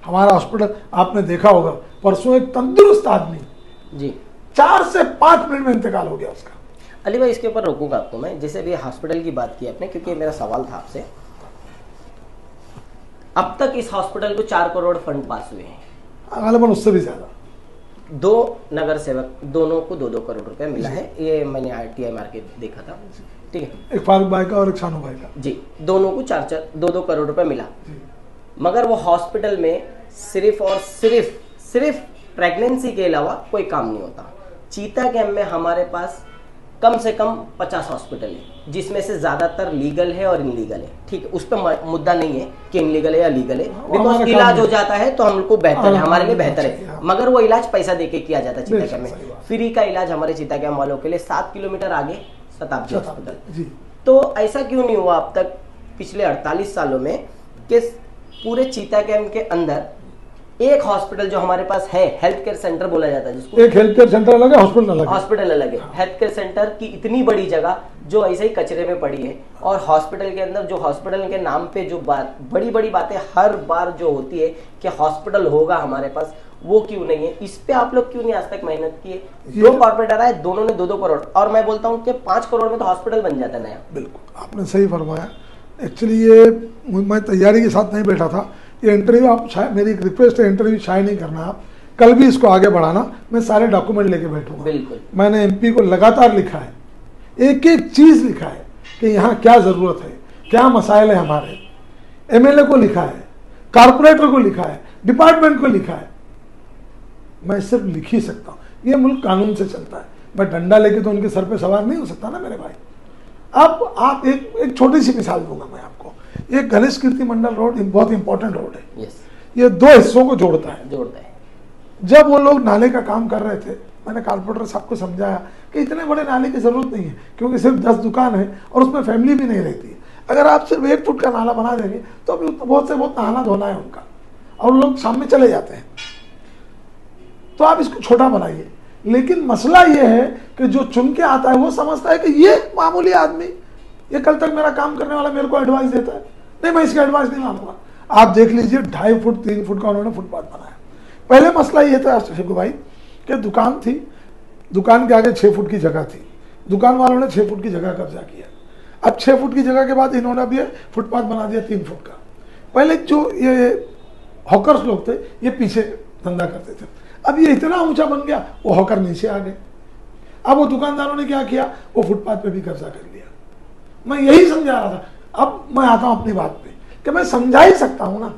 हमारा हॉस्पिटल आपने देखा होगा, परसों एक तंदुरुस्त आदमी जी 4 से 5 मिनट में इंतकाल हो गया उसका। अली भाई, इसके ऊपर रोकूंगा आपको मैं, जैसे अभी हॉस्पिटल की बात की आपने, क्योंकि मेरा सवाल था आपसे। अब तक इस हॉस्पिटल को 4 करोड़ फंड पास हुए हैं, गालिबन उससे भी ज्यादा। 2 नगर सेवक दोनों को 2-2 करोड़ रुपए मिला है, ये मैंने RTI मार्केट देखा था, ठीक है। एक फारूक भाई का और एक शानू भाई का जी, दोनों को 4-4 2-2 करोड़ रुपए मिला, मगर वो हॉस्पिटल में सिर्फ और सिर्फ प्रेगनेंसी के अलावा कोई काम नहीं होता। चीता कैंप में हमारे पास कम से कम 50 हॉस्पिटल है, जिसमें से ज्यादातर लीगल है और इनलीगल है, ठीक है। उस पर मुद्दा नहीं है कि इनलीगल है या लीगल है, बिकॉज इलाज हो जाता है तो हमको बेहतर है, हमारे लिए बेहतर है, मगर वो इलाज पैसा देके किया जाता है चीता कैंप में। फ्री का इलाज हमारे चीता कैंप वालों के लिए 7 किलोमीटर आगे शताब्दी हॉस्पिटल। तो ऐसा क्यों नहीं हुआ अब तक पिछले 48 सालों में कि पूरे चीता कैंप के अंदर एक हॉस्पिटल जो हमारे पास है, हेल्थ केयर सेंटर बोला जाता है जिसको, एक हेल्थ केयर सेंटर अलग है, हॉस्पिटल अलग है। हॉस्पिटल अलग है, हेल्थ केयर सेंटर की इतनी बड़ी जगह जो ऐसे ही कचरे में पड़ी है, और हॉस्पिटल के अंदर जो हॉस्पिटल के नाम पे जो बड़ी बड़ी बातें हर बार जो होती है कि हॉस्पिटल होगा हमारे पास, वो क्यों नहीं है? इस पे आप लोग क्यों नहीं आज तक मेहनत किए? 2 कॉर्पोरेटर आए, दोनों ने 2-2 करोड़, और मैं बोलता हूँ कि 5 करोड़ में तो हॉस्पिटल बन जाता नया। बिल्कुल आपने सही फरमाया। एक्चुअली ये मैं तैयारी के साथ नहीं बैठा था, ये इंटरव्यू आप मेरी एक रिक्वेस्ट है, इंटरव्यू शायद नहीं करना, आप कल भी इसको आगे बढ़ाना, मैं सारे डॉक्यूमेंट लेके बैठूंगा। बिल्कुल, मैंने MP को लगातार लिखा है, एक एक चीज लिखा है कि यहाँ क्या जरूरत है, क्या मसाइल है हमारे, MLA को लिखा है, कारपोरेटर को लिखा है, डिपार्टमेंट को लिखा है। मैं सिर्फ लिख ही सकता हूँ, ये मुल्क कानून से चलता है, मैं डंडा लेके तो उनके सर पे सवार नहीं हो सकता ना मेरे भाई। अब आप एक छोटी सी मिसाल दूंगा मैं आपको, ये गणेश कीर्ति मंडल रोड बहुत इंपॉर्टेंट रोड है। यस, ये 2 हिस्सों को जोड़ता है। जब वो लोग नाले का काम कर रहे थे, मैंने कारपोरेटर साहब को समझाया कि इतने बड़े नाले की जरूरत नहीं है, क्योंकि सिर्फ 10 दुकान है और उसमें फैमिली भी नहीं रहती है। अगर आप सिर्फ 1 फुट का नाला बना देंगे तो अभी बहुत से बहुत नहाना धोना है उनका, और लोग शाम में चले जाते हैं, तो आप इसको छोटा बनाइए। लेकिन मसला ये है कि जो चुन के आता है वो समझता है कि ये मामूली आदमी, ये कल तक मेरा काम करने वाला मेरे को एडवाइस देता है, नहीं मैं इसका एडवाइस नहीं मानूंगा। आप देख लीजिए 2.5 फुट 3 फुट का उन्होंने फुटपाथ बनाया। पहले मसला ये था शिखु भाई कि दुकान थी, दुकान के आगे 6 फुट की जगह थी, दुकान वालों ने 6 फुट की जगह कब्जा किया। अब 6 फुट की जगह के बाद इन्होंने अब ये फुटपाथ बना दिया 3 फुट का। पहले जो ये हॉकर्स लोग थे ये पीछे धंधा करते थे, अब ये इतना ऊंचा बन गया वो हॉकर नीचे आ गए। अब वो दुकानदारों ने क्या किया, वो फुटपाथ पे भी कब्जा कर लिया। मैं यही समझा रहा था, अब मैं आता हूं अपनी बात पे कि मैं समझा ही सकता हूं ना,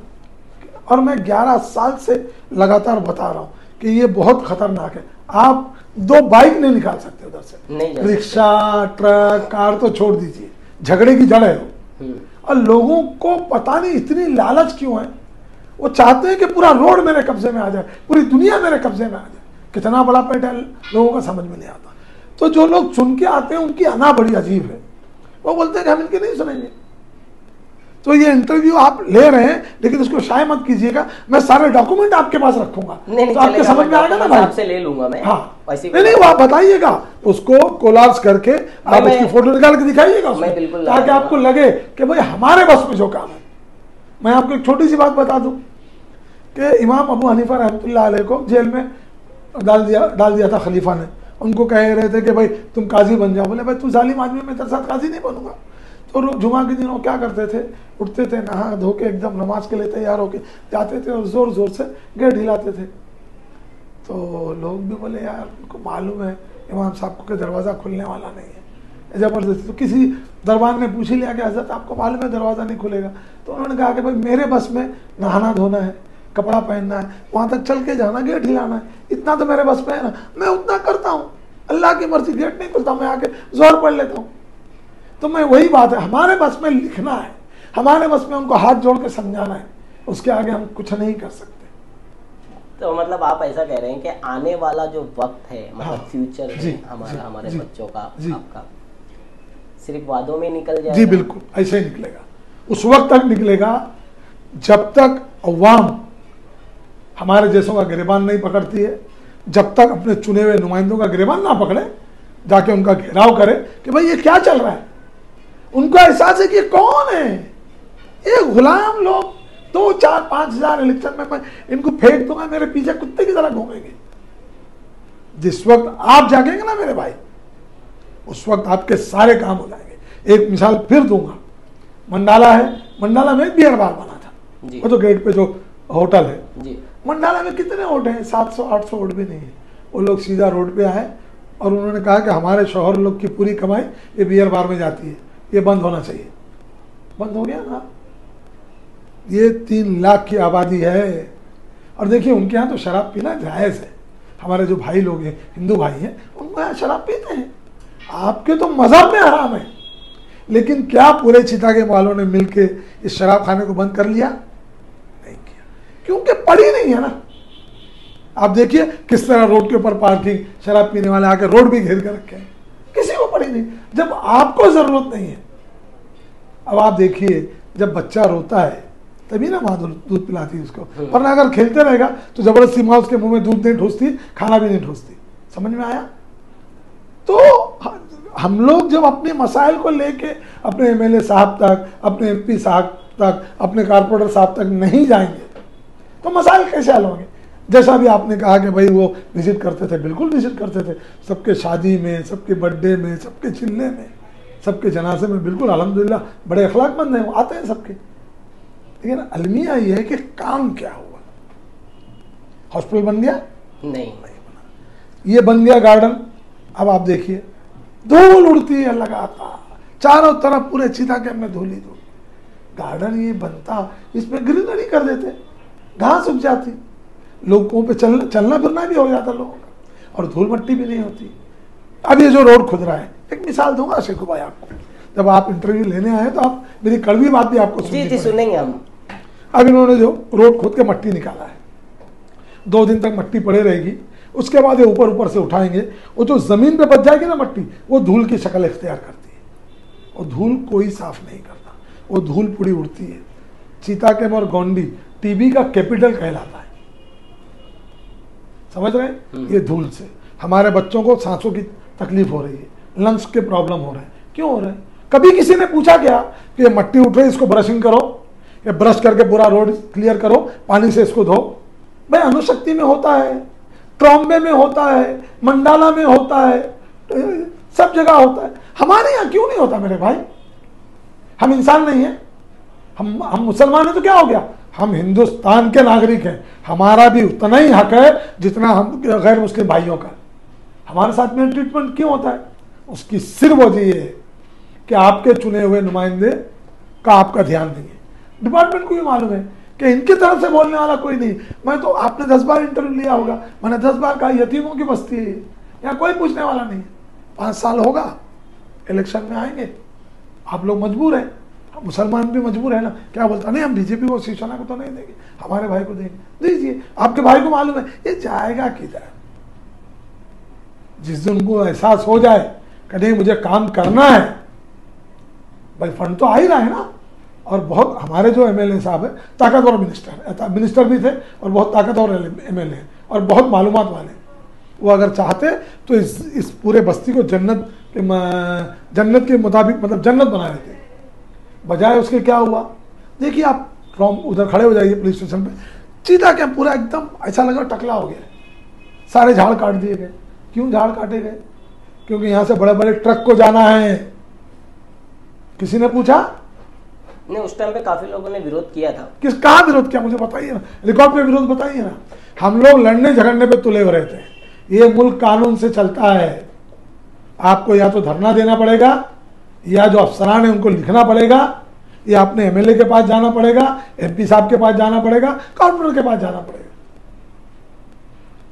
और मैं 11 साल से लगातार बता रहा हूं कि ये बहुत खतरनाक है। आप 2 बाइक नहीं निकाल सकते उधर से, रिक्शा ट्रक कार तो छोड़ दीजिए, झगड़े की जड़ है वो। और लोगों को पता नहीं इतनी लालच क्यों है, वो चाहते हैं कि पूरा रोड मेरे कब्जे में आ जाए, पूरी दुनिया मेरे कब्जे में आ जाए। कितना बड़ा पेट है लोगों का समझ में नहीं आता। तो जो लोग चुन के आते हैं उनकी अना बड़ी अजीब है, वो बोलते हैं कि हम इनके नहीं सुनेंगे। तो ये इंटरव्यू आप ले रहे हैं, लेकिन उसको शाये मत कीजिएगा, मैं सारे डॉक्यूमेंट आपके पास रखूंगा, तो आपके समझ में आएगा ना भाई, आपसे ले लूंगा मैं। हाँ नहीं वो आप बताइएगा, उसको कोलाज करके आप उसकी फोटो निकाल के दिखाइएगा उसमें, ताकि आपको लगे कि भाई हमारे बस में जो काम है। मैं आपको एक छोटी सी बात बता दूं कि इमाम अबू हनीफा रहमतुल्लाह अलैह को जेल में डाल दिया था खलीफा ने। उनको कह रहे थे कि भाई तुम काजी बन जाओ, बोले भाई तू जालिम आदमी, मैं तेरे साथ काजी नहीं बनूंगा। तो जुमा के दिनों क्या करते थे, उठते थे नहा धो के एकदम नमाज के लिए तैयार होके जाते थे और जोर जोर से गेट हिलाते थे। तो लोग भी बोले यार उनको मालूम है इमाम साहब को कि दरवाज़ा खुलने वाला नहीं है, ज़बरदस्ती। तो किसी दरबार ने पूछ ही लिया कि हज़रत आपको मालूम है दरवाज़ा नहीं खुलेगा? तो उन्होंने कहा कि भाई मेरे बस में नहाना धोना है, कपड़ा पहनना है, वहाँ तक चल के जाना, गेट हिलाना है, इतना तो मेरे बस में है ना, मैं उतना करता हूँ। अल्लाह की मर्जी, गेट नहीं खुलता, मैं आके जोर पढ़ लेता हूँ। तो मैं वही बात है, हमारे बस में लिखना है, हमारे बस में उनको हाथ जोड़ के समझाना है, उसके आगे हम कुछ नहीं कर सकते। तो मतलब आप ऐसा कह रहे हैं कि आने वाला जो वक्त है, मतलब हाँ, फ्यूचर जी, हमारा, हमारे जी, बच्चों का, जी, आपका सिर्फ वादों में निकल जाएगा? जी बिल्कुल ऐसे ही निकलेगा। उस वक्त तक निकलेगा जब तक अवाम हमारे जैसों का गिरबान नहीं पकड़ती है, जब तक अपने चुने हुए नुमाइंदों का गिरबान ना पकड़े, जाके उनका घेराव करे कि भाई ये क्या चल रहा है। उनको एहसास है कि कौन है ये गुलाम लोग, 2-4-5 हज़ार इलेक्शन में मैं इनको फेंक दूंगा, मेरे पीछे कुत्ते की तरह घूमेंगे। जिस वक्त आप जागेंगे ना मेरे भाई, उस वक्त आपके सारे काम हो जाएंगे। एक मिसाल फिर दूंगा, मंडाला है, मंडाला में बियर बार बना था, वो तो गेट पे जो होटल है जी। मंडाला में कितने वोट हैं? 700-800 वोट भी नहीं है। वो लोग सीधा रोड पे आए और उन्होंने कहा कि हमारे शौहर लोग की पूरी कमाई ये बियर बार में जाती है, ये बंद होना चाहिए। बंद हो गया ना। ये 3 लाख की आबादी है और देखिए उनके यहाँ तो शराब पीना जायज़ है। हमारे जो भाई लोग हैं, हिंदू भाई हैं, उनको यहाँ शराब पीते हैं। आपके तो मजहब में हराम है, लेकिन क्या पूरे चितागे वालों ने मिलके इस शराब खाने को बंद कर लिया? नहीं किया, क्योंकि पड़ी नहीं है ना। आप देखिए किस तरह रोड के ऊपर पार्किंग, शराब पीने वाले आके रोड भी घेर कर रखे हैं, किसी को पड़ी नहीं, जब आपको जरूरत नहीं है। अब आप देखिए जब बच्चा रोता है तभी ना माँ दूध पिलाती है उसको, वरना अगर खेलते रहेगा तो जबरदस्ती माँ उसके मुंह में दूध नहीं ठूसती, खाना भी नहीं ठूसती। समझ में आया? तो हम लोग जब अपने मसाइल को लेके अपने एमएलए साहब तक, अपने एमपी साहब तक, अपने कारपोरेटर साहब तक नहीं जाएंगे तो मसाइल कैसे हल होंगे? जैसा भी आपने कहा कि भाई वो विजिट करते थे, बिल्कुल विजिट करते थे, सबके शादी में, सबके बर्थडे में, सबके चिल्ले में, सबके जनाजे में, बिल्कुल अल्हम्दुलिल्लाह बड़े अखलाकमंद हैं, वो आते हैं सबके। लेकिन अलमिया ये है कि काम क्या हुआ? हॉस्पिटल बन गया? नहीं बना। ये बन गया गार्डन। अब आप देखिए धूल उड़ती है लगातार, चारों तरफ पूरे चिता के में धूल ही धूल। गार्डन ये बनता, इसमें ग्रीनरी कर देते, घास उग जाती, लोगों पे चलना फिरना भी हो जाता लोगों का, और धूल मट्टी भी नहीं होती। अब ये जो रोड खुद रहा है, एक मिसाल दूंगा शेखू भाई आपको, जब आप इंटरव्यू लेने आए तो आप मेरी कड़वी बात भी आपको जी सुनेंगे हम। अब इन्होंने जो रोड खोद के मट्टी निकाला है, 2 दिन तक मट्टी पड़े रहेगी, उसके बाद ये ऊपर ऊपर से उठाएंगे, वो जो जमीन पे बच जाएगी ना मट्टी, वो धूल की शक्ल इख्तियार करती है। और धूल कोई साफ नहीं करता, वो धूल पूरी उड़ती है। चीताकेम और गोंडी टीबी का कैपिटल कहलाता है, समझ रहे हैं? ये धूल से हमारे बच्चों को सांसों की तकलीफ हो रही है, लंग्स के प्रॉब्लम हो रहे हैं। क्यों हो रहे हैं? कभी किसी ने पूछा क्या कि ये मट्टी उठ रही, इसको ब्रशिंग करो, या ब्रश करके पूरा रोड क्लियर करो, पानी से इसको धो? भाई अणुशक्ति में होता है, ट्रॉम्बे में होता है, मंडाला में होता है, सब जगह होता है। हमारे यहाँ क्यों नहीं होता मेरे भाई? हम इंसान नहीं है? हम मुसलमान हैं तो क्या हो गया? हम हिंदुस्तान के नागरिक हैं, हमारा भी उतना ही हक है जितना हम गैर मुस्लिम भाइयों का। हमारे साथ में ट्रीटमेंट क्यों होता है? उसकी सिर्फ वजह ये है कि आपके चुने हुए नुमाइंदे का आपका ध्यान नहीं है। डिपार्टमेंट को भी मालूम है कि इनकी तरफ से बोलने वाला कोई नहीं। मैं तो, आपने 10 बार इंटरव्यू लिया होगा, मैंने 10 बार कहा यतीमों की बस्ती है, यहाँ कोई पूछने वाला नहीं है। 5 साल होगा, इलेक्शन में आएंगे, आप लोग मजबूर हैं, मुसलमान भी मजबूर है ना। क्या बोलता नहीं, हम बीजेपी को, शिवसेना को तो नहीं देंगे, हमारे भाई को देंगे। दीजिए, आपके भाई को मालूम है ये जाएगा किधर। जिस दिन उनको एहसास हो जाए कि नहीं मुझे काम करना है, भाई फंड तो आ ही रहा है ना। और बहुत हमारे जो एमएलए साहब है ताकतवर मिनिस्टर भी थे और बहुत ताकतवर एमएलए हैं और बहुत मालूमात वाले। वो अगर चाहते तो इस पूरे बस्ती को जन्नत के मुताबिक, मतलब जन्नत बना देते। बजाय उसके क्या हुआ? देखिए आप उधर खड़े हो जाइए पुलिस स्टेशन पे, सीधा क्या पूरा एकदम ऐसा लगा टकला हो गया, सारे झाड़ काट दिए गए। क्यों झाड़ काटे गए? क्योंकि यहाँ से बड़े बड़े ट्रक को जाना है। किसी ने पूछा? नहीं, उस टाइम पे काफी लोगों ने विरोध किया था। कहाँ विरोध किया मुझे बताइए ना, रिकॉर्ड पे विरोध बताइए ना। हम लोग लड़ने झगड़ने पे तुले हुए रहते हैं। ये मुल्क कानून से चलता है। आपको या तो धरना देना पड़ेगा, या जो अफसरान है उनको लिखना पड़ेगा, या अपने एमएलए के पास जाना पड़ेगा, एमपी साहब के पास जाना पड़ेगा, कारपोरेटर के पास जाना पड़ेगा।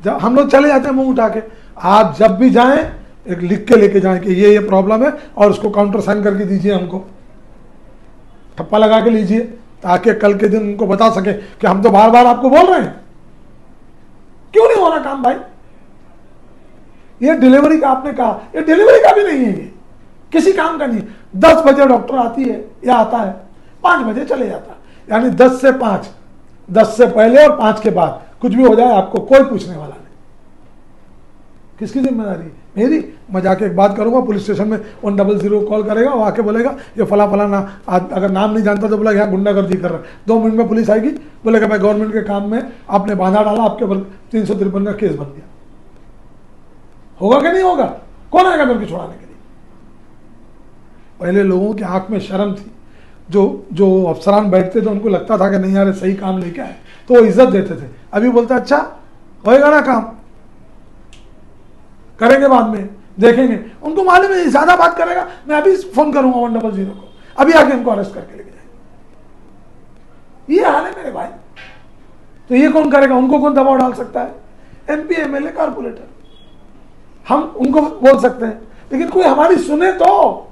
जब हम लोग चले जाते हैं मुंह उठा के, आप जब भी जाएं एक लिख के लेके जाएं कि ये प्रॉब्लम है और उसको काउंटर साइन करके दीजिए, हमको ठप्पा लगा के लीजिए, ताकि कल के दिन उनको बता सके कि हम तो बार बार आपको बोल रहे हैं। क्यों नहीं हो रहा काम भाई? ये डिलीवरी का आपने कहा, ये डिलीवरी का भी नहीं है, ये किसी काम का नहीं। 10 बजे डॉक्टर आती है या आता है, 5 बजे चले जाता है, यानी 10 से 5, 10 से पहले और 5 के बाद कुछ भी हो जाए आपको कोई पूछने वाला नहीं। किसकी जिम्मेदारी? मेरी। मैं जाके एक बात करूंगा, पुलिस स्टेशन में 100 कॉल करेगा, वो आके बोलेगा ये फला फला ना, अगर नाम नहीं जानता तो बोला यहाँ गुंडागर्दी कर रहा है, 2 मिनट में पुलिस आएगी, बोलेगा भाई गवर्नमेंट के काम में आपने बाधा डाला, आपके ऊपर 353 का केस बन गया। होगा कि नहीं होगा? कौन आएगा मेरे को छुड़ाने के लिए? पहले लोगों की आंख में शर्म थी, जो अफसरान बैठते थे उनको लगता था कि नहीं यार सही काम लेके आए, तो वो इज्जत देते थे। अभी बोलते अच्छा होएगा ना काम, करेंगे बाद में, देखेंगे। उनको मालूम है ज्यादा बात करेगा, मैं अभी फोन करूंगा 100 को, अभी आके इनको अरेस्ट करके लेके जाएंगे। ये हाल है मेरे भाई। तो ये कौन करेगा? उनको कौन दबाव डाल सकता है? MP, MLA, कारपोरेटर, हम उनको बोल सकते हैं, लेकिन कोई हमारी सुने तो।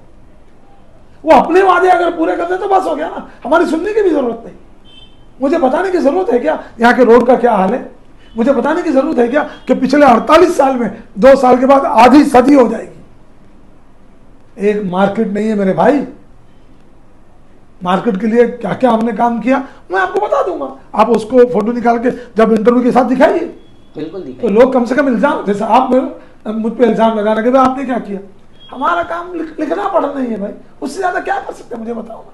वो अपने वादे अगर पूरे कर दे तो बस हो गया ना, हमारी सुनने की भी जरूरत नहीं। मुझे बताने की जरूरत है क्या यहाँ के रोड का क्या हाल है? मुझे बताने की जरूरत है क्या कि पिछले 48 साल में 2 साल के बाद आधी सदी हो जाएगी। एक मार्केट नहीं है मेरे भाई। मार्केट के लिए क्या क्या हमने काम किया मैं आपको बता दूंगा, आप उसको फोटो निकाल के जब इंटरव्यू के साथ दिखाइए। बिल्कुल तो लोग कम से कम इल्जाम, जैसे आप मुझ पे इल्जाम लगाने के बाद आपने क्या किया? हमारा काम लिखना पढ़ना नहीं है भाई, उससे ज्यादा क्या कर सकते हैं मुझे बताओ ना।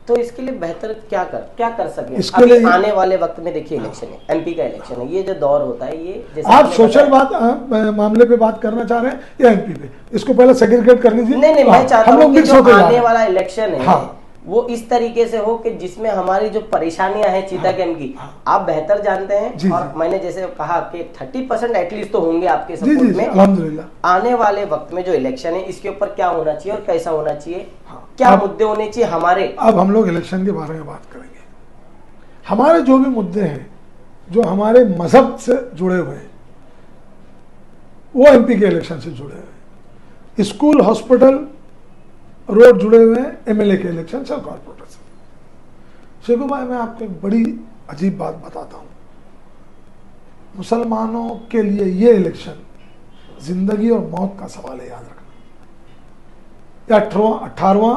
तो इसके लिए बेहतर क्या कर सके? इसके लिए आने वाले वक्त में देखिए इलेक्शन है, MP का इलेक्शन है, ये जो दौर होता है, ये जैसे आप सोशल मामले पे बात करना चाह रहे हैं या MP पे? इसको पहले सेग्रीगेट कर लीजिए। नहीं, मैं चाहता हूँ कि जो आने वाला इलेक्शन है हाँ, वो इस तरीके से हो कि जिसमें हमारी जो परेशानियां हैं चीता कैंप की, आप बेहतर जानते हैं। और मैंने जैसे कहा कि 30% एटलीस्ट तो होंगे आपके सपोर्ट में। अल्हम्दुलिल्लाह। आने वाले वक्त में जो इलेक्शन है इसके ऊपर क्या होना चाहिए और कैसा होना चाहिए, क्या मुद्दे होने चाहिए हमारे? अब हम लोग इलेक्शन के बारे में बात करेंगे। हमारे जो भी मुद्दे हैं जो हमारे मजहब से जुड़े हुए हैं वो MP के इलेक्शन से जुड़े हुए हैं। स्कूल, हॉस्पिटल, रोड जुड़े हुए हैं MLA के इलेक्शन से और कॉर्पोरेटर से। शेखू भाई मैं आपको एक बड़ी अजीब बात बताता हूं, मुसलमानों के लिए ये इलेक्शन जिंदगी और मौत का सवाल है, याद रखना। 18वां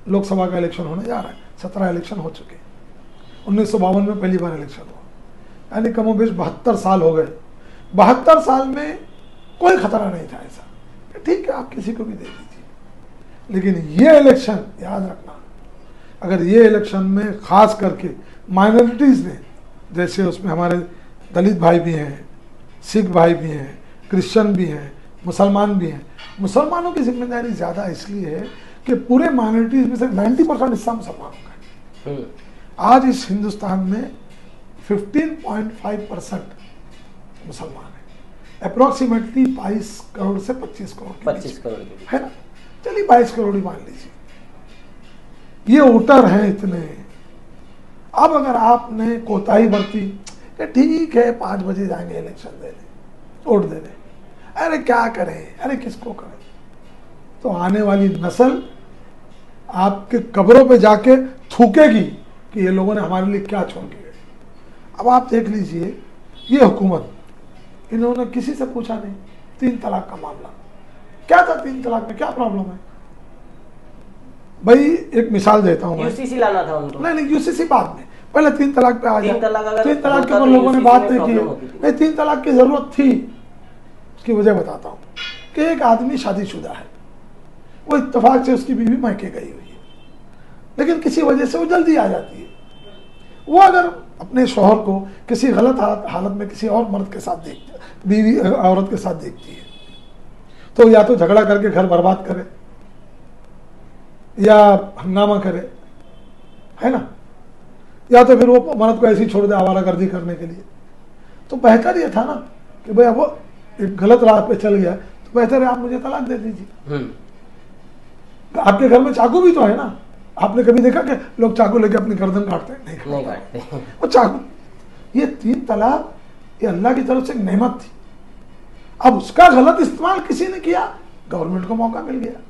लोकसभा का इलेक्शन होने जा रहा है, 17 इलेक्शन हो चुके हैं, 1952 में पहली बार इलेक्शन हुआ, यानी कमोबेश 72 साल हो गए। 72 साल में कोई खतरा नहीं था ऐसा, ठीक है आप किसी को भी दे दीजिए। लेकिन ये इलेक्शन याद रखना, अगर ये इलेक्शन में खास करके माइनॉरिटीज ने, जैसे उसमें हमारे दलित भाई भी हैं, सिख भाई भी हैं, क्रिश्चियन भी हैं, मुसलमान भी हैं। मुसलमानों की जिम्मेदारी ज़्यादा इसलिए है कि पूरे माइनॉरिटीज में से 90% हिस्सा मुसलमानों का है। आज इस हिंदुस्तान में 15.5% मुसलमान है, अप्रोक्सीमेटली 22 करोड़ से 25 करोड़ 25 करोड़ है ना, चलिए 22 करोड़ ही मान लीजिए। ये वोटर हैं इतने। अब अगर आपने कोताही बरती कि ठीक है 5 बजे जाएंगे इलेक्शन देने, वोट देने, अरे क्या करें, अरे किसको करें, तो आने वाली नस्ल आपके कब्रों पे जाके थूकेगी कि ये लोगों ने हमारे लिए क्या छोड़ के गए। अब आप देख लीजिए ये हुकूमत, इन्होंने किसी से पूछा नहीं 3 तलाक का मामला क्या था, 3 तलाक में क्या प्रॉब्लम है भाई? एक मिसाल देता हूँ, UCC लाना था उनको। नहीं UCC बाद में, पहले 3 तलाक पे आ जाओ। 3 तलाक के ऊपर तो लोगों ने बात नहीं की। नहीं 3 तलाक की जरूरत थी, उसकी वजह बताता हूँ कि एक आदमी शादीशुदा है, वो इत्तेफाक से उसकी बीवी मायके गई हुई है, लेकिन किसी वजह से वो जल्दी आ जाती है। वो अगर अपने शौहर को किसी गलत हालत में किसी और मर्द के साथ देखती, बीवी औरत के साथ देखती है, तो या तो झगड़ा करके घर बर्बाद करे या हंगामा करे, है ना, या तो फिर वो मर्द को ऐसे ही छोड़ दे आवारागर्दी करने के लिए। तो बेहतर ये था ना कि भाई अब वो एक गलत राह पे चल गया, तो बेहतर है आप मुझे तलाक दे दीजिए। आपके घर में चाकू भी तो है ना, आपने कभी देखा कि लोग चाकू लेके अपनी गर्दन काटते हैं? नहीं काटते। वो चाकू, ये 3 तलाक ये अल्लाह की तरफ से एक नेमत थी। अब उसका गलत इस्तेमाल किसी ने किया, गवर्नमेंट को मौका मिल गया।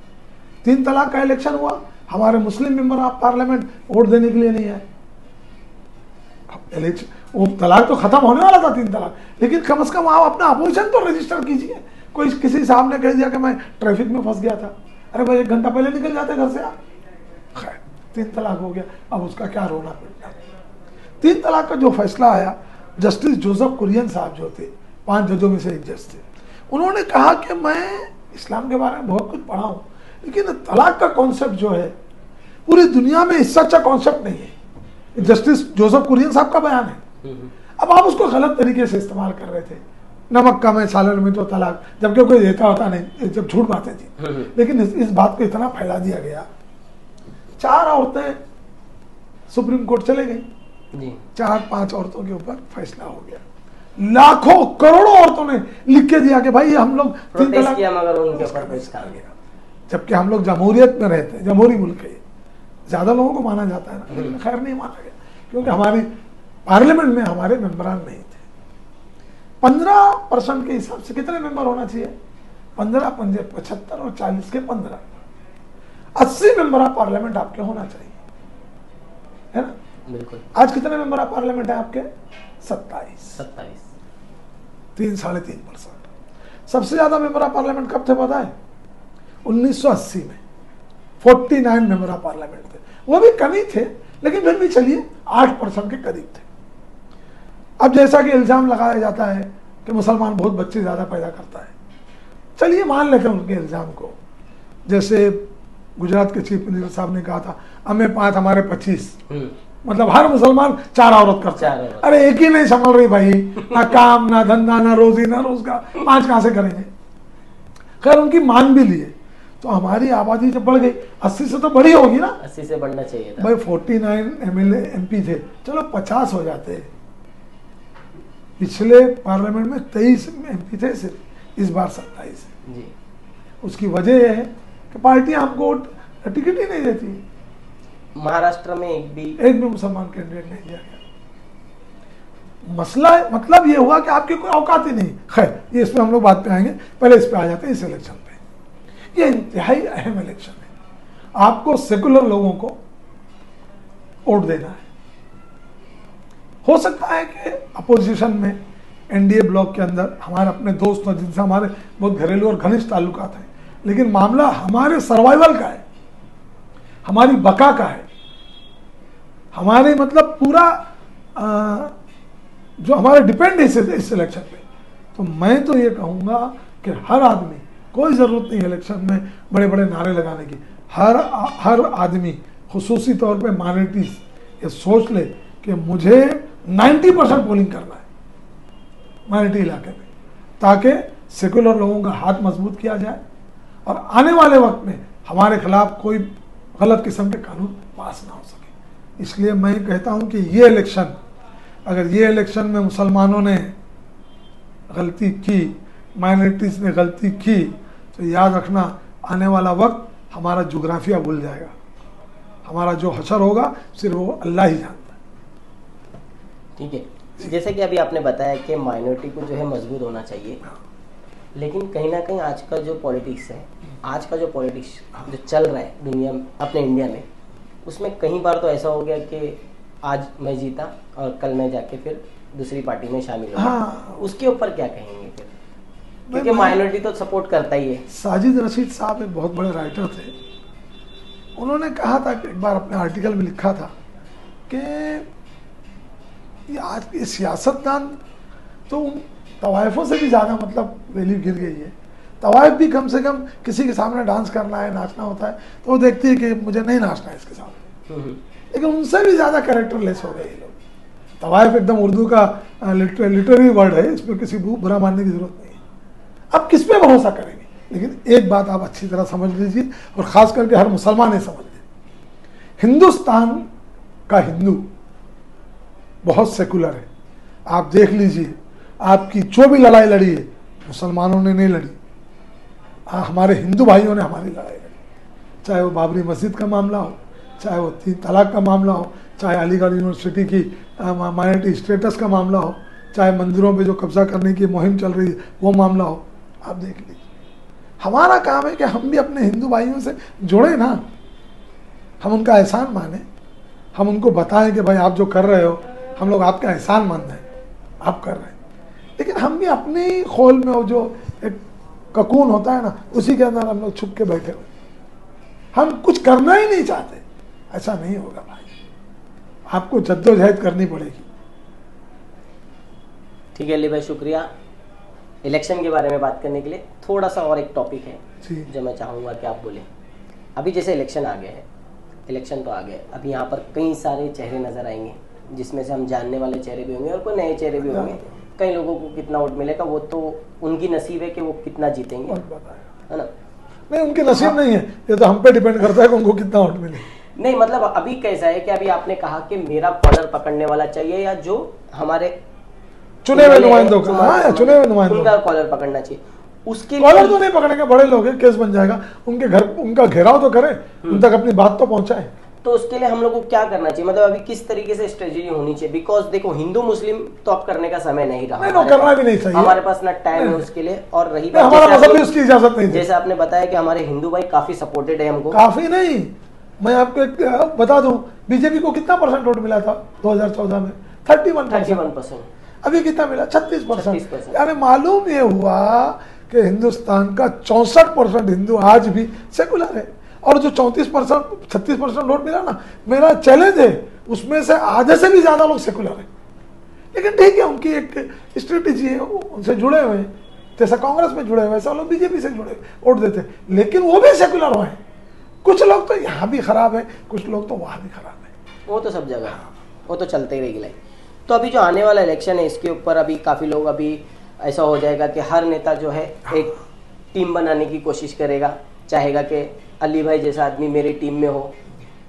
3 तलाक का इलेक्शन हुआ, हमारे मुस्लिम मेंबर ऑफ पार्लियामेंट वोट देने के लिए नहीं आए। वो तलाक तो खत्म होने वाला था 3 तलाक, लेकिन कम से कम आप अपना अपोजिशन तो रजिस्टर कीजिए। कोई किसी साहब ने कह दिया कि मैं ट्रैफिक में फंस गया था, अरे भाई 1 घंटा पहले निकल जाते घर से आप। खैर 3 तलाक हो गया, अब उसका क्या रोना पड़ता। 3 तलाक का जो फैसला आया, जस्टिस जोसेफ कुरियन साहब जो थे, 5 जजों में से एक जज थे, उन्होंने कहा कि मैं इस्लाम के बारे में बहुत कुछ पढ़ा हूँ, लेकिन तलाक का कॉन्सेप्ट जो है पूरी दुनिया में इससे अच्छा कॉन्सेप्ट नहीं है। जस्टिस जोसेफ कुरियन साहब का बयान है। अब आप उसको गलत तरीके से इस्तेमाल कर रहे थे, नमक कम है सालन में तो तलाक, जबकि कोई देता होता नहीं, जब झूठ बातें थी। लेकिन इस बात को इतना फैला दिया गया, 4 औरतें सुप्रीम कोर्ट चले गई, 4-5 औरतों के ऊपर फैसला हो गया। लाखों करोड़ों औरतों ने लिख के दिया कि भाई हम लोग 3 तलाक किया, मगर उनके ऊपर फैसला आ गया। जबकि हम लोग जमहूरियत में रहते हैं, जमहूरी मुल्क है, ज्यादा लोगों को माना जाता है ना, लेकिन खैर नहीं माना गया, क्योंकि हमारी पार्लियामेंट में हमारे मेंबरान नहीं थे। 15% के हिसाब से कितने मेंबर होना चाहिए? 15, 75 और 40 के 15, 80 मेंबर ऑफ पार्लियामेंट आपके होना चाहिए, है ना? बिल्कुल। आज कितने मेंबर ऑफ पार्लियामेंट है आपके? 27। 3-3.5%। सबसे ज्यादा मेंबर ऑफ पार्लियामेंट कब थे पता है? 1980 में 49 मेंबर ऑफ पार्लियामेंट थे। वो भी कमी थे, लेकिन फिर भी चलिए 8% के करीब थे। अब जैसा कि इल्जाम लगाया जाता है कि मुसलमान बहुत बच्चे ज्यादा पैदा करता है, चलिए मान लेते हैं उनके इल्जाम को। जैसे गुजरात के चीफ मिनिस्टर साहब ने कहा था, हमें 5 हमारे 25, मतलब हर मुसलमान 4 औरत करता है। अरे एक ही नहीं संभल रही भाई, ना काम, ना धंधा, ना रोजी, ना रोजगार, 5 कहां से करेंगे? खैर उनकी मान भी लिए, तो हमारी आबादी जब बढ़ गई, 80 से तो बड़ी होगी ना, 80 से बढ़ना चाहिए था। भाई 49 MLA MP थे, चलो 50 हो जाते। पिछले पार्लियामेंट में 23 MP थे सिर्फ, इस बार 27 जी। उसकी वजह यह है कि पार्टियां हमको टिकट ही नहीं देती। महाराष्ट्र में एक भी मुसलमान कैंडिडेट नहीं दिया गया। मसला मतलब ये हुआ कि आपकी कोई औकात ही नहीं। खैर ये इसमें हम लोग बात पे आएंगे, पहले इस पे आ जाते हैं, इस इलेक्शन पे। ये इंतहाई अहम इलेक्शन है। आपको सेकुलर लोगों को वोट देना है। हो सकता है कि अपोजिशन में NDA ब्लॉक के अंदर हमारे अपने दोस्त हैं जिनसे हमारे बहुत घरेलू और घनिष्ठ ताल्लुकात हैं, लेकिन मामला हमारे सर्वाइवल का है, हमारी बका का है, हमारे मतलब पूरा जो हमारा डिपेंड है इस इलेक्शन पे। तो मैं तो ये कहूँगा कि हर आदमी, कोई ज़रूरत नहीं इलेक्शन में बड़े बड़े नारे लगाने की, हर आदमी खुसूसी तौर पे माइनॉरिटीज ये सोच ले कि मुझे 90% पोलिंग करना है माइनॉरिटी इलाके में, ताकि सेकुलर लोगों का हाथ मजबूत किया जाए और आने वाले वक्त में हमारे खिलाफ कोई गलत किस्म के कानून पास ना हो सके। इसलिए मैं कहता हूं कि ये इलेक्शन, अगर ये इलेक्शन में मुसलमानों ने गलती की, माइनॉरिटीज ने गलती की, तो याद रखना आने वाला वक्त हमारा जोग्राफिया भूल जाएगा। हमारा जो हशर होगा सिर्फ वो अल्लाह ही जानता है। ठीक है, जैसे कि अभी आपने बताया कि माइनॉरिटी को जो है मजबूत होना चाहिए, लेकिन कहीं ना कहीं आज का जो पॉलिटिक्स है, आज का जो पॉलिटिक्स जो चल रहा है दुनिया में, अपने इंडिया में, उसमें कई बार तो ऐसा हो गया कि आज मैं जीता और कल मैं जाके फिर दूसरी पार्टी में शामिल हो। उसके ऊपर क्या कहेंगे फिर? क्योंकि माइनॉरिटी तो सपोर्ट करता ही है। साजिद रशीद साहब एक बहुत बड़े राइटर थे, उन्होंने कहा था कि एक बार अपने आर्टिकल में लिखा था कि आज की सियासतदान तो तवाइफों से भी ज़्यादा मतलब वैल्यू गिर गई है। तवाइफ भी कम से कम किसी के सामने डांस करना है, नाचना होता है, तो वो देखती है कि मुझे नहीं नाचना है इसके सामने, लेकिन उनसे भी ज़्यादा कैरेक्टरलेस हो गए ये लोग। तवाइफ एकदम उर्दू का लिटरेरी वर्ड है, इसमें किसी बुरा मानने की जरूरत नहीं है। अब किस पे भरोसा करेंगे? लेकिन एक बात आप अच्छी तरह समझ लीजिए, और ख़ास करके हर मुसलमान ने समझ लीजिए, हिंदुस्तान का हिंदू बहुत सेकुलर है। आप देख लीजिए, आपकी जो भी लड़ाई लड़ी है मुसलमानों ने नहीं लड़ी, हमारे हिंदू भाइयों ने हमारी लड़ाई लड़ी। चाहे वो बाबरी मस्जिद का मामला हो, चाहे वो 3 तलाक का मामला हो, चाहे अलीगढ़ यूनिवर्सिटी की माइनॉरिटी स्टेटस का मामला हो, चाहे मंदिरों पे जो कब्जा करने की मुहिम चल रही है वो मामला हो। आप देख लीजिए, हमारा काम है कि हम भी अपने हिंदू भाइयों से जुड़े ना, हम उनका एहसान माने, हम उनको बताएं कि भाई आप जो कर रहे हो हम लोग आपका एहसान मान रहे हैं, आप कर रहे हैं, लेकिन हम भी अपनी खोल में वो जो एक ककून होता है ना, उसी के अंदर हम लोग छुप के बैठे हुए, हम कुछ करना ही नहीं चाहते। ऐसा नहीं होगा भाई, आपको जद्दोजहद करनी पड़ेगी। ठीक है अली भाई, शुक्रिया। इलेक्शन के बारे में बात करने के लिए थोड़ा सा और एक टॉपिक है जी। जो मैं चाहूँगा कि आप बोले। अभी जैसे इलेक्शन आ गया है, इलेक्शन तो आ गए, अभी यहाँ पर कई सारे चेहरे नज़र आएंगे जिसमें से हम जानने वाले चेहरे भी होंगे और कोई नए चेहरे भी होंगे। कई लोगों को कितना वोट मिलेगा वो तो उनकी नसीब है कि वो कितना जीतेंगे, है ना। नहीं, उनकी नसीब नहीं है, ये तो हम पे डिपेंड करता है कि उनको कितना वोट मिले। नहीं मतलब अभी कैसा है कि अभी आपने कहा कि मेरा कॉलर पकड़ने वाला चाहिए या जो हमारे चुने हुए नुमाइंदों का, हाँ, चुने हुए नुमाइंदों उनका कॉलर पकड़ना चाहिए। उसके कॉलर तो नहीं पकड़ेंगे, बड़े लोग हैं, केस बन जाएगा। उनके घर उनका घेराव तो करें, उन तक अपनी बात तो पहुंचाए। तो उसके लिए हम लोग को क्या करना चाहिए, मतलब अभी किस तरीके से स्ट्रेटेजी होनी चाहिए? बिकॉज देखो हिंदू मुस्लिम तो अब करने का समय नहीं रहा, नहीं, करना भी नहीं चाहिए, हमारे पास ना टाइम है उसके लिए। और रही बात, हमारा मजहब भी उसकी इजाजत नहीं, जैसे आपने बताया कि हमारे हिंदू भाई काफी सपोर्टेड है हमको। काफी नहीं, मैं आपको एक बता दूं, बीजेपी को कितना % वोट मिला था 2014 में? 31%। अभी कितना मिला? 36%। यानी मालूम ये हुआ कि हिंदुस्तान का 64% हिंदू आज भी सेकुलर है, और जो 36% वोट मिला ना, मेरा चैलेंज है उसमें से आधे से भी ज्यादा लोग सेकुलर है। लेकिन ठीक है, उनकी एक स्ट्रेटेजी है, उनसे जुड़े हुए हैं, जैसा कांग्रेस में जुड़े हुए वैसा लोग बीजेपी से जुड़े वोट देते हैं, लेकिन वो भी सेकुलर हुए हैं। कुछ लोग तो यहाँ भी खराब है, कुछ लोग तो वहाँ भी खराब है, वो तो सब जगह, वो तो चलते ही रहेगी। तो अभी जो आने वाला इलेक्शन है इसके ऊपर अभी काफ़ी लोग, अभी ऐसा हो जाएगा कि हर नेता जो है एक टीम बनाने की कोशिश करेगा, चाहेगा कि अली भाई जैसा आदमी मेरी टीम में हो।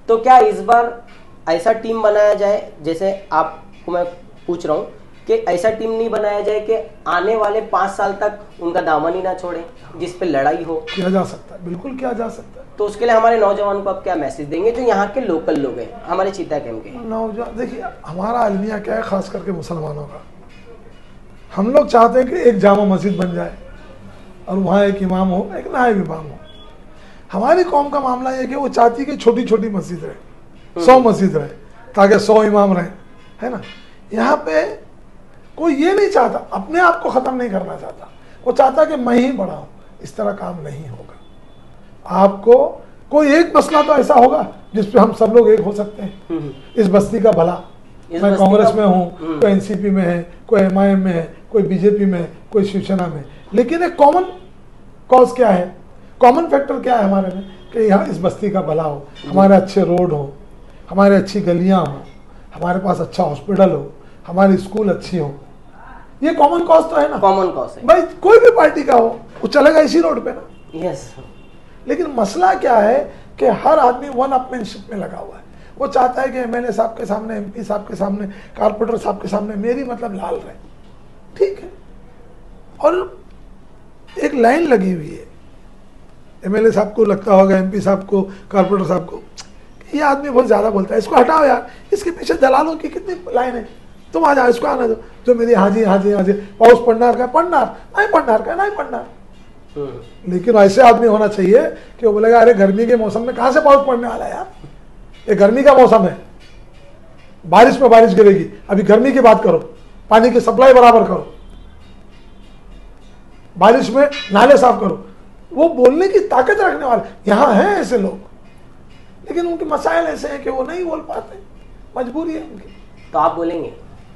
तो क्या इस बार ऐसा टीम बनाया जाए, जैसे आपको मैं पूछ रहा हूँ कि ऐसा टीम नहीं बनाया जाए कि आने वाले 5 साल तक उनका दामन ही ना छोड़े, जिस पे लड़ाई हो? किया जा सकता है, बिल्कुल किया जा सकता है। तो उसके लिए हमारे नौजवान को आप क्या मैसेज देंगे जो यहाँ के लोकल लोग हैं, हमारे चीता कैंप के नौजवान? देखिए, हमारा अलमिया क्या है, खास करके मुसलमानों का, हम लोग चाहते हैं कि एक जामा मस्जिद बन जाए और वहाँ एक इमाम हो, एक नायब इमाम हो। हमारी कौम का मामला यह कि वो चाहती है कि छोटी छोटी मस्जिद रहे, 100 मस्जिद रहे, ताकि 100 इमाम रहे, है ना। यहाँ पे कोई ये नहीं चाहता, अपने आप को ख़त्म नहीं करना चाहता, वो चाहता कि मैं ही बड़ा हूँ। इस तरह काम नहीं होगा। आपको कोई एक मसला तो ऐसा होगा जिसपे हम सब लोग एक हो सकते हैं। इस बस्ती का भला, मैं कांग्रेस में हूँ, कोई एनसीपी में है, कोई एमआईएम में है, कोई बीजेपी में है, कोई शिवसेना में, लेकिन एक कॉमन कॉज क्या है, कॉमन फैक्टर क्या है हमारे में, कि यहाँ इस बस्ती का भला हो, हमारे अच्छे रोड हो, हमारे अच्छी गलियाँ हो, हमारे पास अच्छा हॉस्पिटल हो, हमारी स्कूल अच्छी हो। ये कॉमन कॉज तो है ना, कॉमन कॉज है भाई, कोई भी पार्टी का हो वो चलेगा इसी रोड पे ना। यस। लेकिन मसला क्या है कि हर आदमी वन अपमैनशिप में लगा हुआ है। वो चाहता है कि एमएलए साहब के सामने, एमपी साहब के सामने, कारपोरेटर साहब के सामने मेरी मतलब लाल रहे, ठीक है। और एक लाइन लगी हुई है, एमएलए साहब को लगता होगा, एमपी साहब को, कारपोरेटर साहब को, ये आदमी बहुत ज्यादा बोलता है, इसको हटाओ यार, इसके पीछे दलालों की कितनी लाइन है, तुम आ जाओ, इसको आना दो। जो मेरी हाजी हाजी हाजी पाउस पढ़नार का पढ़नार, नहीं पढ़नार का नहीं पढ़नार। लेकिन ऐसे आदमी होना चाहिए कि वो बोलेगा अरे गर्मी के मौसम में कहां से पाउस पड़ने वाला है यार, ये गर्मी का मौसम है, बारिश में बारिश गिरेगी, अभी गर्मी की बात करो, पानी की सप्लाई बराबर करो, बारिश में नाले साफ करो। वो बोलने की ताकत रखने वाले यहाँ हैं ऐसे लोग, लेकिन उनके मसाइल ऐसे हैं कि वो नहीं बोल पाते, मजबूरी है उनकी। तो आप बोलेंगे?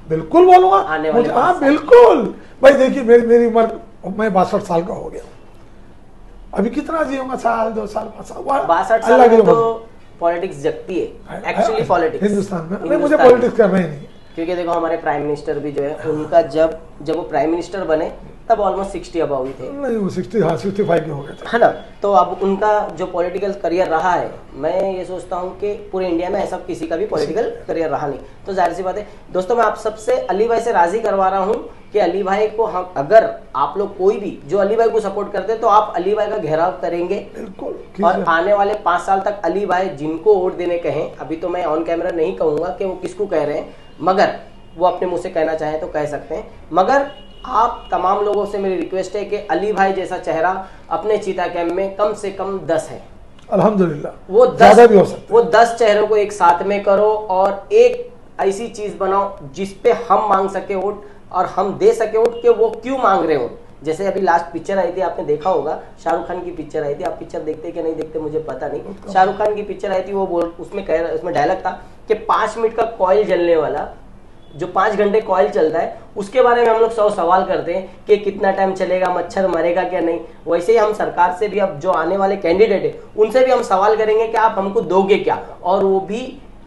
बिल्कुल बोलूंगा, आने वाले हाँ बिल्कुल भाई। देखिए मेरी उम्र, मैं 62 साल का हो गया, अभी कितना जीऊंगा, साल 2 साल 5 साल, 62 साल में तो पॉलिटिक्स जगती है एक्चुअली, पॉलिटिक्स हिंदुस्तान में। नहीं, मुझे पॉलिटिक्स करना ही नहीं, क्योंकि देखो हमारे प्राइम मिनिस्टर भी जो है उनका जब वो प्राइम मिनिस्टर बने तब ऑलमोस्ट 60 अबव ही थे। नहीं, वो 60, हाँ 65 के हो गए थे, है ना। तो अब उनका जो पॉलिटिकल करियर रहा है, मैं ये सोचता हूँ कि पूरे इंडिया में ऐसा किसी का भी पॉलिटिकल करियर रहा नहीं। तो जाहिर सी बात है दोस्तों, मैं आप सबसे अली भाई से राजी करवा रहा हूँ कि अली भाई को हम, अगर आप लोग कोई भी जो अली भाई को सपोर्ट करते हैं तो आप अली भाई का घेराव करेंगे। बिल्कुल। और आने वाले 5 साल तक अली भाई जिनको वोट देने कहें, अभी तो मैं ऑन कैमरा नहीं कहूंगा कि वो किसको कह रहे हैं, मगर वो अपने मुंह से कहना चाहे तो कह सकते हैं। मगर आप तमाम लोगों से मेरी रिक्वेस्ट है कि अली भाई जैसा चेहरा अपने चीता कैंप में कम से कम 10 है, अल्हम्दुलिल्लाह, वो 10 भी हो सकता है। वो 10 चेहरों को एक साथ में करो और एक ऐसी चीज बनाओ जिसपे हम मांग सके वोट और हम दे सके वोट कि वो क्यों मांग रहे हो। जैसे अभी लास्ट पिक्चर आई थी, आपने देखा होगा, शाहरुख खान की पिक्चर आई थी, आप पिक्चर देखते कि नहीं देखते मुझे पता नहीं, शाहरुख खान की पिक्चर आई थी, वो उसमें डायलॉग था कि 5 मिनट का कॉइल जलने वाला जो 5 घंटे कॉइल चलता है उसके बारे में हम लोग 100 सवाल करते हैं कि कितना टाइम चलेगा, मच्छर मरेगा क्या नहीं। वैसे ही हम सरकार से भी, अब जो आने वाले कैंडिडेट है उनसे भी हम सवाल करेंगे कि आप हमको दोगे क्या, और वो भी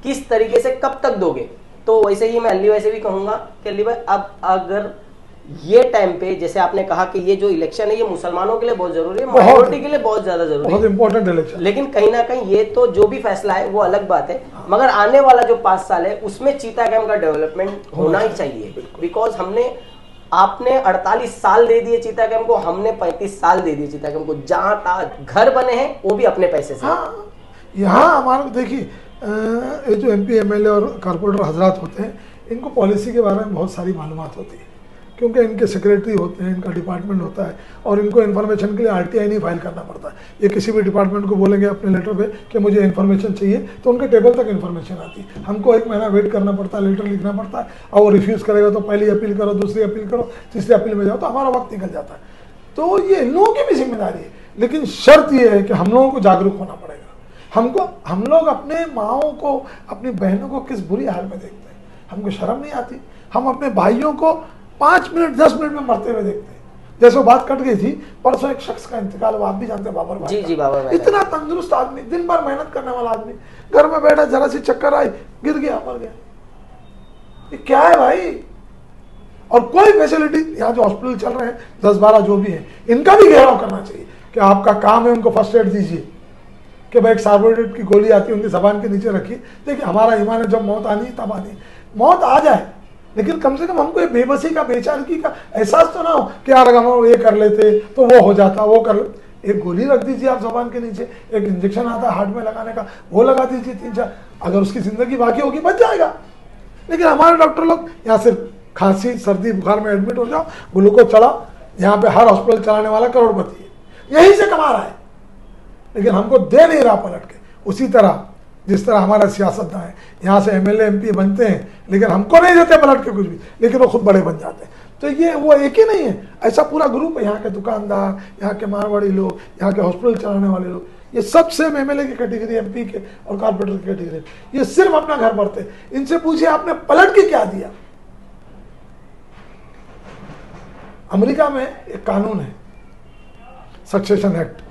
किस तरीके से, कब तक दोगे। तो वैसे ही मैं अली भाई से भी कहूंगा कि अली भाई, अब अगर ये टाइम पे, जैसे आपने कहा कि ये जो इलेक्शन है ये मुसलमानों के लिए बहुत जरूरी है, माइनॉरिटी के लिए बहुत ज्यादा जरूरी है, बहुत इंपॉर्टेंट इलेक्शन, लेकिन कहीं ना कहीं ये तो जो भी फैसला है वो अलग बात है, मगर आने वाला जो 5 साल है उसमें चीता कैंप का डेवलपमेंट होना ही चाहिए। बिकॉज आपने 48 साल दे दिए चीता कैंप को, हमने 35 साल दे दिए चीता कैंप को, जहां घर बने हैं वो भी अपने पैसे से। हाँ, यहाँ हमारा देखिए, ये जो MP MLA और कॉर्पोरेटर हजरात होते हैं, इनको पॉलिसी के बारे में बहुत सारी मालूमात होती है, क्योंकि इनके सेक्रेटरी होते हैं, इनका डिपार्टमेंट होता है, और इनको इन्फॉर्मेशन के लिए RTI नहीं फाइल करना पड़ता है। ये किसी भी डिपार्टमेंट को बोलेंगे अपने लेटर पे कि मुझे इन्फॉर्मेशन चाहिए, तो उनके टेबल तक इन्फॉर्मेशन आती है। हमको 1 महीना वेट करना पड़ता है, लेटर लिखना पड़ता है, और वो रिफ्यूज़ करेगा तो पहली अपील करो, दूसरी अपील करो, तीसरी अपील में जाओ, तो हमारा वक्त निकल जाता है। तो ये इन लोगों की भी जिम्मेदारी है, लेकिन शर्त ये है कि हम लोगों को जागरूक होना पड़ेगा। हम लोग अपने माओं को, अपनी बहनों को किस बुरी हाल में देखते हैं, हमको शर्म नहीं आती। हम अपने भाइयों को 5 मिनट 10 मिनट में मरते हुए देखते हैं। जैसे वो बात कट गई थी, परसों एक शख्स का इंतकाल हुआ, आप भी जानते हैं, बाबर भाई। जी बाबर भाई, इतना तंदुरुस्त आदमी, दिन भर मेहनत करने वाला आदमी, घर में बैठा, जरा सी चक्कर आई, गिर गया, मर गया। ये क्या है भाई? और कोई फैसिलिटी, यहाँ जो हॉस्पिटल चल रहे हैं 10-12 जो भी है, इनका भी घेराव करना चाहिए कि आपका काम है, उनको फर्स्ट एड दीजिए, कि भाई एक सार्बोरेट की गोली आती है, उनकी जबान के नीचे रखी। देखिए, हमारा ईमान है, जब मौत आनी है तब आनी, मौत आ जाए, लेकिन कम से कम हमको ये बेबसी का, बेचारगी का एहसास तो ना हो कि यार अगर हम ये कर लेते तो वो हो जाता, वो कर लेते। एक गोली रख दीजिए आप जबान के नीचे, एक इंजेक्शन आता है हार्ट में लगाने का, वो लगा दीजिए 3-4, अगर उसकी जिंदगी बाकी होगी बच जाएगा। लेकिन हमारे डॉक्टर लोग यहाँ सिर्फ खांसी सर्दी बुखार में एडमिट हो जाओ, ग्लूकोज चढ़ा, यहाँ पे हर हॉस्पिटल चलाने वाला करोड़पति है, यहीं से कमा रहा है, लेकिन हमको दे नहीं रहा पलट के। उसी तरह जिस तरह हमारा सियासतदान है, यहाँ से MLA MP बनते हैं, लेकिन हमको नहीं देते पलट के कुछ भी, लेकिन वो खुद बड़े बन जाते हैं। तो ये वो एक ही नहीं है, ऐसा पूरा ग्रुप है, यहाँ के दुकानदार, यहाँ के मारवाड़ी लोग, यहाँ के हॉस्पिटल चलाने वाले लोग, ये सब सेम MLA की कैटेगरी, MP के और कॉर्पोरेटर की कैटेगरी। ये सिर्फ अपना घर भरते। इनसे पूछिए आपने पलट के क्या दिया। अमेरिका में एक कानून है, सक्सेशन एक्ट,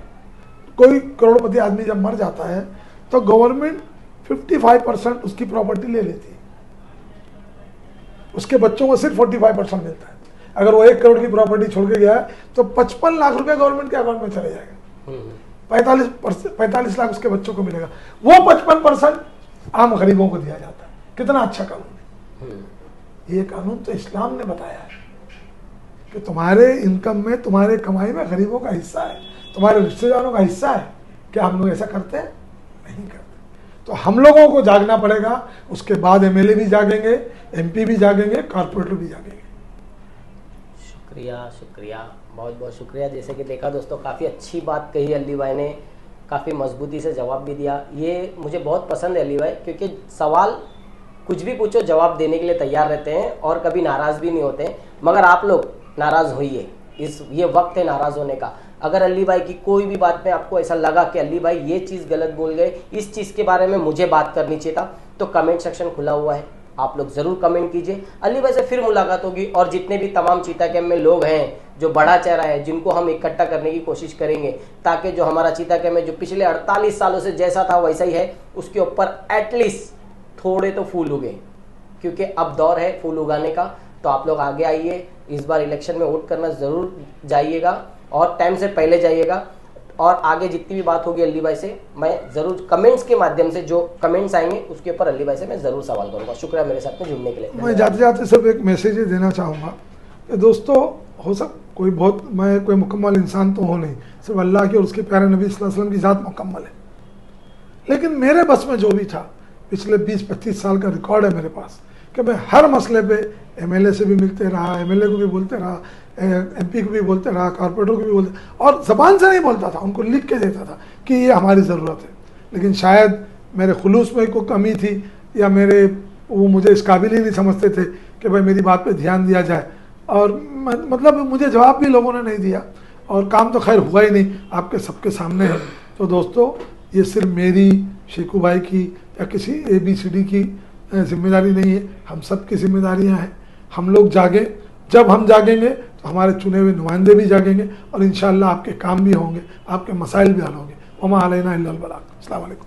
कोई करोड़पति आदमी जब मर जाता है तो गवर्नमेंट 55% उसकी प्रॉपर्टी ले लेती है, उसके बच्चों को सिर्फ 45% मिलता है। अगर वो 1 करोड़ की प्रॉपर्टी छोड़ के गया है तो 55 लाख रुपए गवर्नमेंट के अकाउंट में चले जाएगा, 45 लाख उसके बच्चों को मिलेगा, वो 55% आम गरीबों को दिया जाता है। कितना अच्छा कानून है ये। कानून तो इस्लाम ने बताया है कि तुम्हारे इनकम में, तुम्हारे कमाई में गरीबों का हिस्सा है, तुम्हारे रिश्तेदारों का हिस्सा है। क्या हम लोग ऐसा करते हैं? नहीं करते। तो हम लोगों को जागना पड़ेगा, उसके बाद MLA भी जागेंगे, MP भी जागेंगे, कॉर्पोरेटर भी जागेंगे। शुक्रिया, शुक्रिया, बहुत बहुत शुक्रिया। जैसे कि देखा दोस्तों, काफ़ी अच्छी बात कही अली भाई ने, काफ़ी मजबूती से जवाब भी दिया। ये मुझे बहुत पसंद है अली भाई, क्योंकि सवाल कुछ भी पूछो जवाब देने के लिए तैयार रहते हैं और कभी नाराज़ भी नहीं होते हैं। मगर आप लोग नाराज़ होइए, ये वक्त है नाराज़ होने का। अगर अली भाई की कोई भी बात में आपको ऐसा लगा कि अली भाई ये चीज़ गलत बोल गए, इस चीज़ के बारे में मुझे बात करनी चाहिए था, तो कमेंट सेक्शन खुला हुआ है, आप लोग ज़रूर कमेंट कीजिए। अली भाई से फिर मुलाकात होगी, और जितने भी तमाम चीता कैंप में लोग हैं जो बड़ा चेहरा है, जिनको हम इकट्ठा करने की कोशिश करेंगे, ताकि जो हमारा चीता कैंप में जो पिछले 48 सालों से जैसा था वैसा ही है, उसके ऊपर एटलीस्ट थोड़े तो फूल उगे, क्योंकि अब दौर है फूल उगाने का। तो आप लोग आगे आइए, इस बार इलेक्शन में वोट करना ज़रूर जाइएगा, और टाइम से पहले जाइएगा। और आगे जितनी भी बात होगी अली भाई से, मैं ज़रूर कमेंट्स के माध्यम से, जो कमेंट्स आएंगे उसके ऊपर अली भाई से मैं ज़रूर सवाल करूँगा। शुक्रिया मेरे साथ में जुड़ने के लिए। मैं जाते जाते सिर्फ एक मैसेज ही देना चाहूँगा कि दोस्तों, हो कोई बहुत, मैं कोई मुकम्मल इंसान तो हो नहीं, सिर्फ अल्लाह की और उसके प्यारे नबी सल्लल्लाहु अलैहि वसल्लम की ज़ात मुकम्मल है। लेकिन मेरे बस में जो भी था, पिछले 20-25 साल का रिकॉर्ड है मेरे पास, कि मैं हर मसले पे MLA से भी मिलते रहा, MLA को भी बोलते रहा, MP को भी बोलते रहा, कॉर्पोरेटर को भी बोलते, और ज़बान से नहीं बोलता था, उनको लिख के देता था कि ये हमारी ज़रूरत है। लेकिन शायद मेरे खुलूस में कोई कमी थी, या वो मुझे इस काबिल ही नहीं समझते थे कि भाई मेरी बात पे ध्यान दिया जाए, और मतलब मुझे जवाब भी लोगों ने नहीं दिया, और काम तो खैर हुआ ही नहीं, आपके सबके सामने है। तो दोस्तों, ये सिर्फ मेरी, शेखू भाई की, या किसी ABCD की जिम्मेदारी नहीं है, हम सबकी जिम्मेदारियां हैं। हम लोग जागें, जब हम जागेंगे तो हमारे चुने हुए नुमाइंदे भी जागेंगे और इंशाअल्लाह आपके काम भी होंगे, आपके मसाइल भी हल होंगे। वमा अलैना इल्लल बलाग। अस्सलाम वालेकुम।